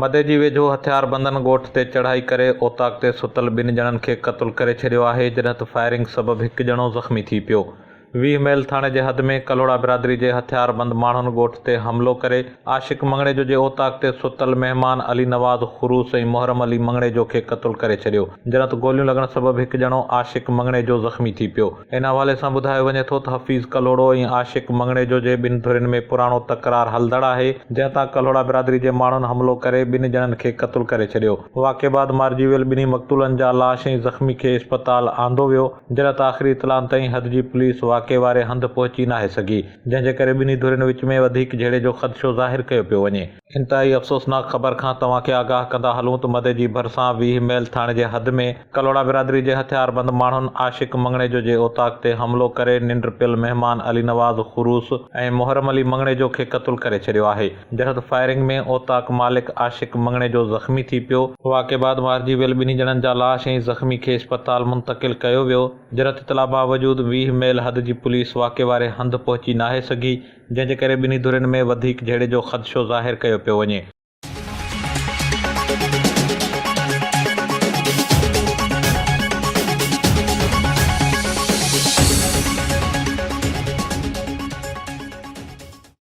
मदे जी वेझो हथियारबंदनि ॻोठ ते चढ़ाई करे ओताक ते सुतल ॿिनि ॼणनि खे क़तलु करे छॾियो आहे। जॾहिं फायरिंग सबबि हिकु ॼणो ज़ख़्मी थी पियो। 20 मैल थाणे जे हद में कलोड़ा बिरादरी जे हथियारबंद माण्हुनि ॻोठ ते हमिलो करे आशिक़ मंगणेजो जे ओताक ते सुतल महिमान अली नवाज़ खुरूस ऐं मोहरम अली मंगणेजो खे क़तलु करे छॾियो। जॾहिं गोलियूं लॻण सबबि हिकु ॼणो आशिक़ मंगणेजो ज़ख़्मी थी पियो। इन हवाले सां ॿुधायो वञे थो त हफ़ीज़ कलोड़ो ऐं आशिक़ मंगणेजो जे ॿिनि धुरियुनि में पुराणो तकरार हलंदड़ आहे, जंहिं तां कलोड़ा बिरादरी जे माण्हुनि हमिलो करे ॿिनि ॼणनि खे क़तलु करे छॾियो। वाक़े बाद मारिजी वियल ॿिन्ही मक़तूलनि जा लाश ऐं ज़ख़्मी खे इस्पताल आंदो वियो। जॾहिं त आख़िरी इतलाउनि ताईं हद जी पुलिस वाक़े वारे हंधि पहुची नाहे सघी, जंहिंजे करे ॿिन्ही धुरियुनि विच में वधीक झेड़े जो ख़दशो ज़ाहिर कयो पियो वञे। इंतहाई अफ़सोसनाक ख़बर खां तव्हांखे आगाह कंदा हलूं त मदे जी भरिसां 20 मैल थाणे जे हद में कलोड़ा बिरादरी जे हथियारबंद माण्हुनि आशिक़ मंगणेजो जे ओताक ते हमिलो करे निंड पियल महिमान अली नवाज़ खुरूस ऐं मोहरम अली मंगणेजो खे क़तलु करे छॾियो आहे। जॾहिं त फायरिंग में ओताक मालिक आशिक़ मंगणेजो ज़ख़्मी थी पियो। वाक़े बाद मारिजी वियल ॿिन्ही ॼणनि जा लाश ऐं ज़ख़्मी खे इस्पताल मुंतक़िल कयो वियो। जॾहिं त इतला बावजूद 20 मैल हद जी पुलिस वाक़े वारे हंधि पहुची नाहे सघी, जंहिंजे करे ॿिन्ही धुरियुनि में वधीक झेड़े जो ख़दशो ज़ाहिर कयो पियो वञे।